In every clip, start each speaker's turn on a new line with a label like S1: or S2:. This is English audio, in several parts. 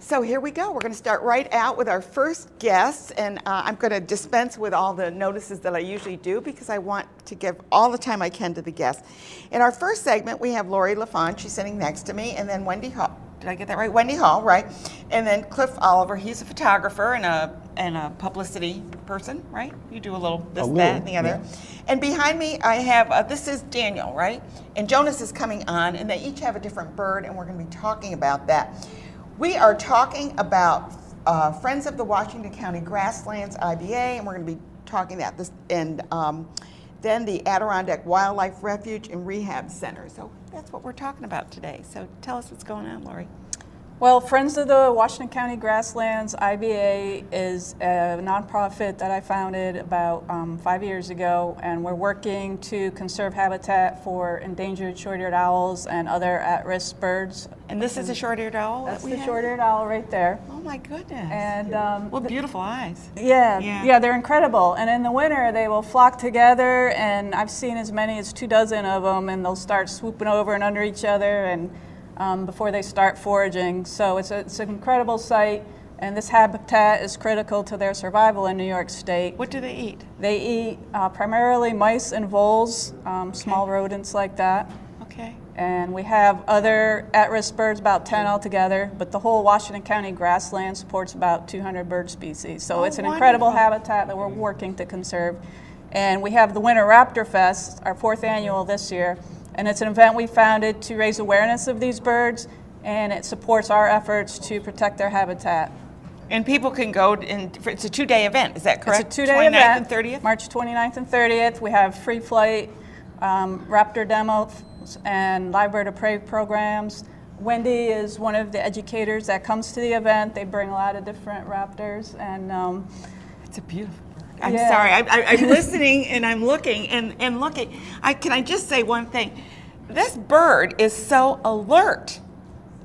S1: So here we go. We're going to start right out with our first guest, and I'm going to dispense with all the notices that I usually do because I want to give all the time I can to the guests. In our first segment, we have Laurie LaFond. She's sitting next to me, and then Wendy Hall. Did I get that right? Wendy Hall, right? And then Cliff Oliver. He's a photographer and a publicity person, right? You do a little this, that, and the other. Yeah. And behind me, I have this is Daniel, right? And Jonas is coming on, and they each have a different bird, and we're going to be talking about that. We are talking about Friends of the Washington County Grasslands, IBA, and we're going to be talking about this, and then the Adirondack Wildlife Refuge and Rehab Center. So that's what we're talking about today. So tell us what's going on, Laurie.
S2: Well, Friends of the Washington County Grasslands, IBA, is a nonprofit that I founded about 5 years ago, and we're working to conserve habitat for endangered short-eared owls and other at-risk birds.
S1: And this is a short-eared owl?
S2: That's the short-eared owl right there.
S1: Oh my goodness.
S2: And
S1: what beautiful eyes.
S2: Yeah, they're incredible. And in the winter, they will flock together, and I've seen as many as 24 of them, and they'll start swooping over and under each other, and before they start foraging. So it's an incredible sight, and this habitat is critical to their survival in New York State.
S1: What do they eat?
S2: They eat primarily mice and voles, small rodents like that.
S1: Okay.
S2: And we have other at-risk birds, about 10 altogether, but the whole Washington County grassland supports about 200 bird species. So it's an incredible habitat that we're working to conserve. And we have the Winter Raptor Fest, our 4th annual this year. And it's an event we founded to raise awareness of these birds, and it supports our efforts to protect their habitat.
S1: And people can go, it's a 2-day event, is that correct?
S2: It's a 2-day event,
S1: and 30th?
S2: March 29th and 30th. We have free flight, raptor demos, and live bird of prey programs. Wendy is one of the educators that comes to the event. They bring a lot of different raptors, and
S1: it's a beautiful. I'm sorry, I'm listening and I'm looking and looking. Can I just say one thing? This bird is so alert.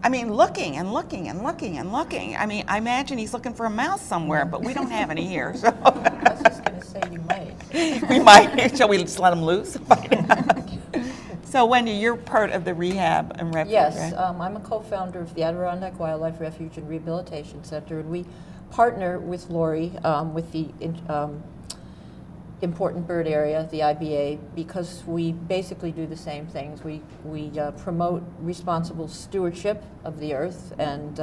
S1: I mean, looking and looking and looking and looking. I mean, I imagine he's looking for a mouse somewhere, but we don't have any here. So.
S3: I was just going to say you might.
S1: We might. Shall we just let him loose? So, Wendy, you're part of the rehab and refuge,
S3: yes,
S1: right?
S3: I'm a co-founder of the Adirondack Wildlife Refuge and Rehabilitation Center, and we partner with Laurie with the important bird area, the IBA, because we basically do the same things. We promote responsible stewardship of the earth and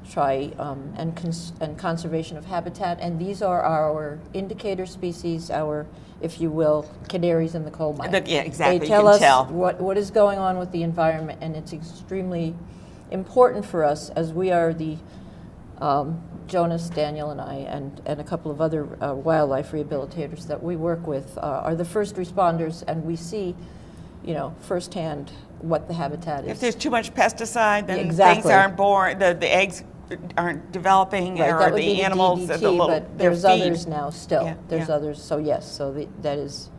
S3: try and conservation of habitat, and these are our indicator species, our, if you will, canaries in the coal mine.
S1: Yeah, exactly.
S3: They tell us what is going on with the environment, and it's extremely important for us, as we are the Jonas, Daniel, and I, and a couple of other wildlife rehabilitators that we work with are the first responders, and we see, firsthand what the habitat is.
S1: If there's too much pesticide, then
S3: exactly.
S1: things aren't born, the eggs aren't developing,
S3: right,
S1: or
S3: that would
S1: the
S3: be
S1: animals,
S3: the DDT,
S1: the little,
S3: but there's others now still.
S1: Yeah,
S3: there's others, so yes, so that is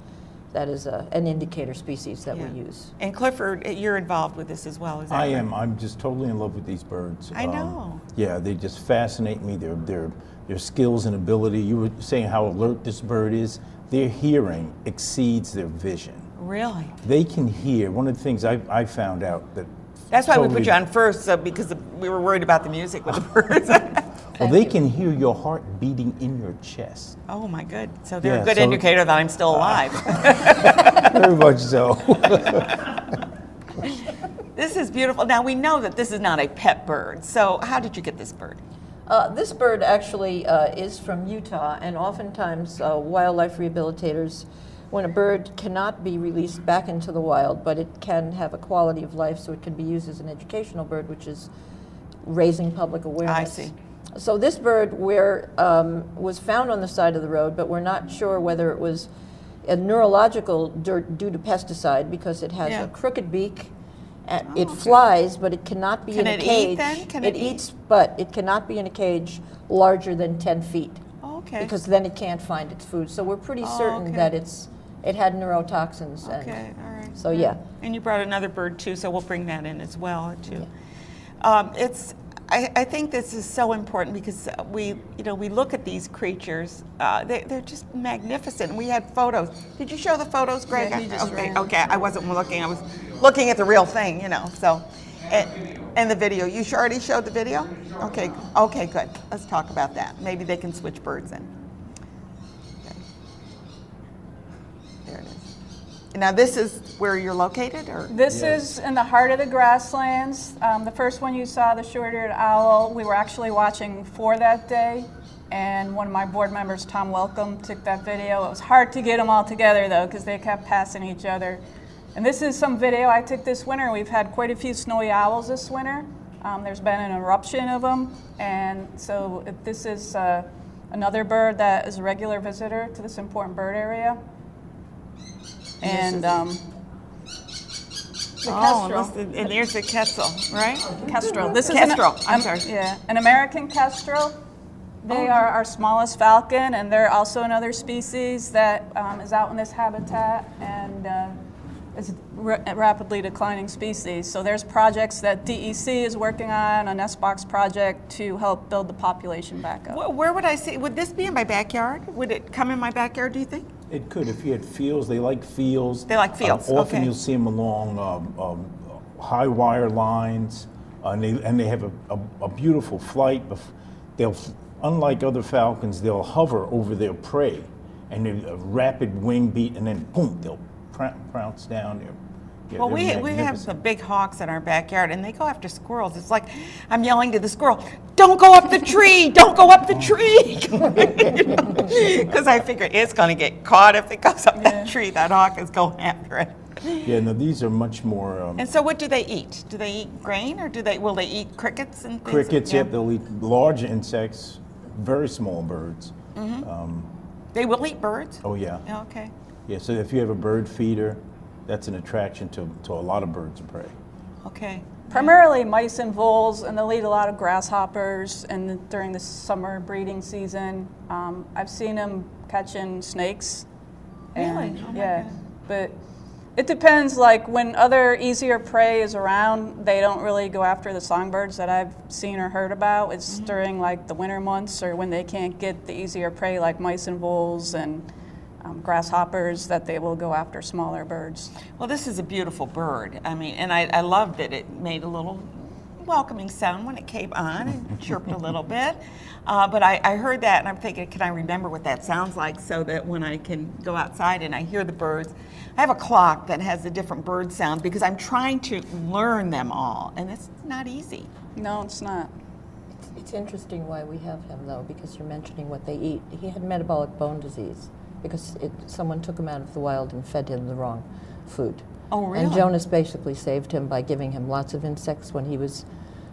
S3: an indicator species that we use.
S1: And Clifford, you're involved with this as well, is that
S4: I
S1: right?
S4: am. I'm just totally in love with these birds.
S1: I know.
S4: Yeah, they just fascinate me. Their skills and ability. You were saying how alert this bird is. Their hearing exceeds their vision.
S1: Really?
S4: They can hear. One of the things I found out that.
S1: That's why we put you on first, because we were worried about the music with the birds.
S4: Well, they can hear your heart beating in your chest.
S1: Oh my good. So they're a good indicator that I'm still alive.
S4: Very much so.
S1: This is beautiful. Now we know that this is not a pet bird. So how did you get this bird?
S3: This bird actually is from Utah, and oftentimes wildlife rehabilitators, when a bird cannot be released back into the wild, but it can have a quality of life, so it can be used as an educational bird, which is raising public awareness.
S1: I see.
S3: So this bird was found on the side of the road, but we're not sure whether it was a neurological due to pesticide, because it has a crooked beak. It flies, but it cannot be in a cage.
S1: Can it eat?
S3: It eats, but it cannot be in a cage larger than 10 feet.
S1: Okay.
S3: Because then it can't find its food. So we're pretty certain that it had neurotoxins.
S1: Okay, all right.
S3: So yeah.
S1: And you brought another bird too, so we'll bring that in as well too.
S3: Yeah.
S1: I think this is so important because we look at these creatures. They're just magnificent. We had photos. Did you show the photos, Greg?
S3: Yeah, he just ran.
S1: Okay. I wasn't looking. I was looking at the real thing, So, And the video. You already showed the video? Okay. Okay, good. Let's talk about that. Maybe they can switch birds in. Okay. There it is. Now this is where you're located, or?
S2: This is in the heart of the Grasslands. The first one you saw, the short-eared owl, we were actually watching for that day, and one of my board members, Tom Welcome, took that video. It was hard to get them all together though, because they kept passing each other. And this is some video I took this winter. We've had quite a few snowy owls this winter. There's been an eruption of them, and so this is another bird that is a regular visitor to this important bird area. And the kestrel.
S1: And there's the kestrel, right?
S2: Kestrel. This
S1: Kestrel.
S2: is
S1: I'm sorry.
S2: Yeah, an American kestrel. They are our smallest falcon, and they're also another species that is out in this habitat and is a rapidly declining species. So there's projects that DEC is working on, a nest box project to help build the population back up.
S1: Where would I see? Would this be in my backyard? Would it come in my backyard, do you think?
S4: It could if you had fields. They like fields.
S1: They like fields,
S4: Often
S1: okay.
S4: you'll see them along high wire lines, and they have a beautiful flight. They'll, unlike other falcons, they'll hover over their prey, and a rapid wing beat, and then boom, they'll pounce down there. Yeah,
S1: Well, we have the big hawks in our backyard, and they go after squirrels. It's like I'm yelling to the squirrel, "Don't go up the tree! Don't go up the tree!" Because I figure it's going to get caught if it goes up that tree. That hawk is going after it.
S4: Yeah, no, these are much more.
S1: And so, what do they eat? Do they eat grain, or will they eat crickets and things?
S4: Crickets, yeah, they'll eat large insects, very small birds.
S1: They will eat birds.
S4: Oh yeah.
S1: Okay.
S4: Yeah, so if you have a bird feeder, that's an attraction to a lot of birds of prey.
S1: Okay.
S2: Primarily mice and voles, and they'll eat a lot of grasshoppers and during the summer breeding season. I've seen them catching snakes. And,
S1: Really? Oh my
S2: yeah.
S1: God.
S2: But it depends, like when other easier prey is around, they don't really go after the songbirds that I've seen or heard about. It's during like the winter months or when they can't get the easier prey like mice and voles and grasshoppers that they will go after smaller birds.
S1: Well, this is a beautiful bird. I mean, and I loved that it made a little welcoming sound when it came on and chirped a little bit. But I heard that and I'm thinking, can I remember what that sounds like so that when I can go outside and I hear the birds. I have a clock that has a different bird sound because I'm trying to learn them all, and it's not easy.
S2: No, it's not.
S3: It's interesting why we have him, though, because you're mentioning what they eat. He had metabolic bone disease because someone took him out of the wild and fed him the wrong food.
S1: Oh, really?
S3: And Jonas basically saved him by giving him lots of insects when he was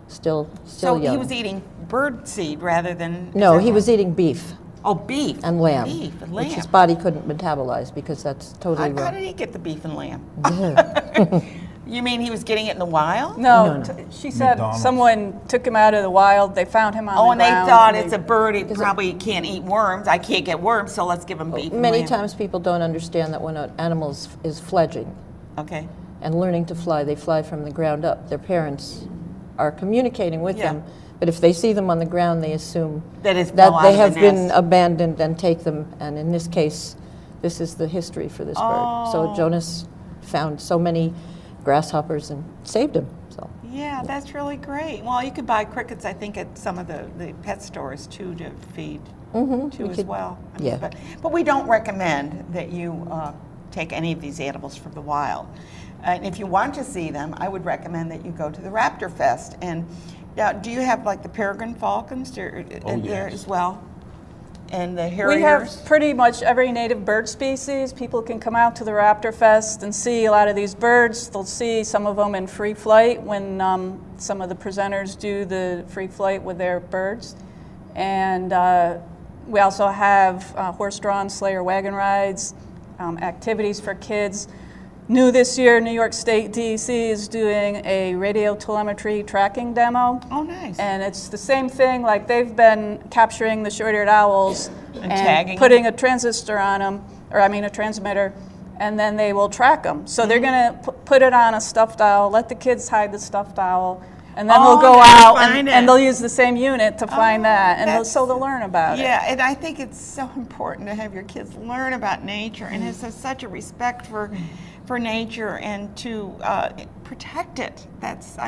S3: still
S1: So
S3: young.
S1: he was eating bird seed rather than...
S3: No, he was eating beef.
S1: Oh, beef.
S3: And lamb,
S1: Beef and lamb.
S3: which his body couldn't metabolize because that's totally
S1: How
S3: wrong.
S1: did he get the beef and lamb? You mean he was getting it in the wild?
S2: No,
S3: No, no.
S2: She said
S4: McDonald's.
S2: someone took him out of the wild. They found him on
S1: Oh,
S2: the
S1: and they
S2: ground.
S1: thought it's a bird. It probably can't eat worms. I can't get worms, so let's give him beef and
S3: Many
S1: lamb.
S3: times people don't understand that when an animal is fledgling
S1: Okay.
S3: and learning to fly, they fly from the ground up. Their parents are communicating with
S1: Yeah.
S3: them, but if they see them on the ground, they assume
S1: That it's
S3: that
S1: fell
S3: they
S1: out of
S3: have
S1: the
S3: been
S1: nest.
S3: abandoned and take them. And in this case, this is the history for this bird. So Jonas found so many grasshoppers and saved him. So
S1: Yeah, that's really great. Well, you could buy crickets, I think, at some of the pet stores, too, to feed to as well. I mean,
S3: yeah.
S1: But we don't recommend that you take any of these animals from the wild. And if you want to see them, I would recommend that you go to the Raptor Fest. And now, do you have like the peregrine falcons there
S4: yes.
S1: as well? And the harriers?
S2: We have pretty much every native bird species. People can come out to the Raptor Fest and see a lot of these birds. They'll see some of them in free flight when some of the presenters do the free flight with their birds. And we also have horse-drawn sleigh or wagon rides, activities for kids. New this year, New York State DEC is doing a radio telemetry tracking demo.
S1: Oh, nice.
S2: And it's the same thing, like they've been capturing the short-eared owls
S1: And tagging
S2: putting a transistor on them, or I mean a transmitter, and then they will track them. So they're going to put it on a stuffed owl, let the kids hide the stuffed owl, and then they'll go
S1: they'll
S2: out
S1: find it.
S2: and they'll use the same unit to find that, and so they'll learn about it.
S1: Yeah, and I think it's so important to have your kids learn about nature and have such a respect for nature and to protect it. That's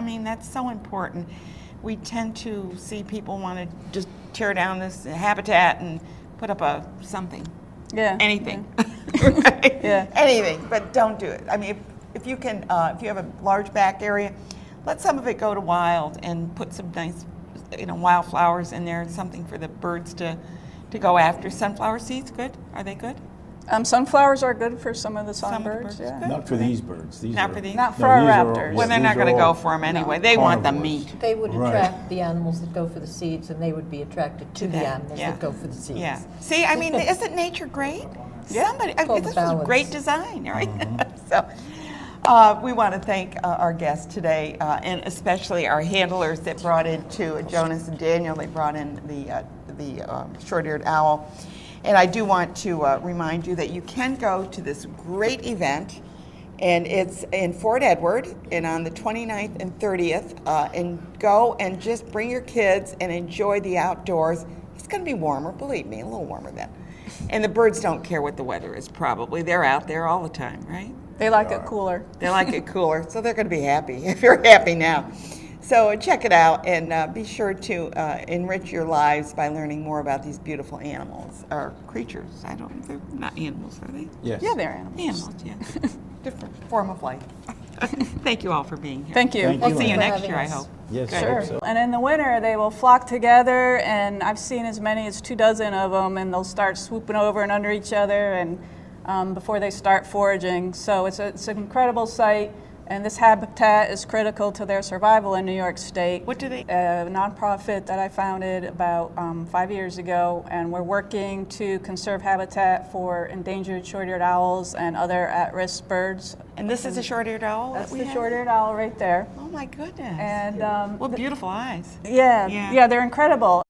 S1: so important. We tend to see people want to just tear down this habitat and put up something.
S2: Yeah.
S1: Anything.
S2: Yeah.
S1: Right?
S2: Yeah.
S1: Anything, but don't do it. I mean, if you can, if you have a large back area, let some of it go to wild and put some nice, wildflowers in there, something for the birds to go after. Sunflower seeds, good? Are they good?
S2: Sunflowers are good for some of the
S1: Some of the
S2: songbirds.
S1: birds,
S2: Yeah.
S1: good.
S4: Not for these birds. These
S1: Not
S4: are,
S1: for these?
S2: Not for
S4: no,
S2: our
S4: these are-
S2: raptors.
S1: Well, they're not
S4: these are
S1: going to go
S4: all
S1: for them anyway.
S2: No.
S1: They want the
S4: Carnivores.
S1: meat.
S3: They would
S4: Right.
S3: attract the animals that go for the seeds, and they would be attracted to the
S1: that,
S3: animals
S1: yeah.
S3: that go for the seeds.
S1: Yeah. See, I mean, isn't nature great?
S2: Yeah.
S1: Somebody,
S3: called
S1: this was
S3: balance.
S1: great design, right? So, we want to thank our guests today, and especially our handlers that brought in Jonas and Daniel. They brought in the short-eared owl. And I do want to remind you that you can go to this great event, and it's in Fort Edward, and on the 29th and 30th, and go and just bring your kids and enjoy the outdoors. It's going to be warmer, believe me, a little warmer then. And the birds don't care what the weather is, probably. They're out there all the time, right?
S2: They like it cooler.
S1: They like it cooler, so they're going to be happy if you're happy now. So check it out, and be sure to enrich your lives by learning more about these beautiful animals or creatures. They're not animals, are they?
S4: Yes.
S2: Yeah, they're animals.
S1: Animals, yeah. Different form of life. Thank you all for being here.
S2: Thank you.
S4: Thank
S1: We'll
S4: you,
S1: see you
S4: Ann.
S1: next
S3: having
S1: year, I
S3: us.
S1: hope.
S4: Yes, I
S2: Sure.
S4: hope so.
S2: And in the winter, they will flock together, and I've seen as many as 24 of them, and they'll start swooping over and under each other, and before they start foraging. So it's an incredible sight, and this habitat is critical to their survival in New York State.
S1: What do they?
S2: A nonprofit that I founded about 5 years ago, and we're working to conserve habitat for endangered short-eared owls and other at-risk birds.
S1: And this is a short-eared owl
S2: That's
S1: that we
S2: the
S1: have?
S2: short-eared owl right there.
S1: Oh my goodness.
S2: And
S1: What beautiful eyes.
S2: yeah, they're incredible.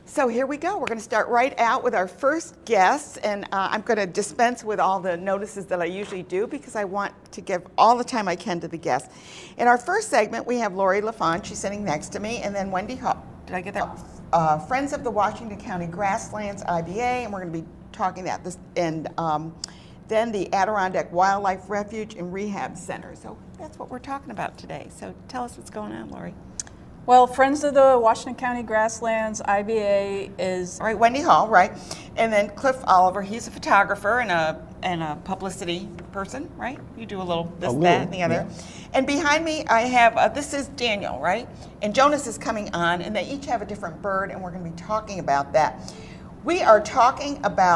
S1: So here we go. We're going to start right out with our first guest, and I'm going to dispense with all the notices that I usually do because I want to give all the time I can to the guests. In our first segment, we have Laurie LaFond. She's sitting next to me, and then Wendy Hall. Did I get that? Friends of the Washington County Grasslands, IBA, and we're going to be talking about this, and then the Adirondack Wildlife Refuge and Rehab Center. So that's what we're talking about today. So tell us what's going on, Laurie.
S2: Well, Friends of the Washington County Grasslands, IBA, is...
S1: All right, Wendy Hall, right? And then Cliff Oliver, he's a photographer and a publicity person, right? You do a little this, that, and the other.
S4: Yeah.
S1: And behind me, I have, this is Daniel, right? And Jonas is coming on, and they each have a different bird, and we're going to be talking about that. We are talking about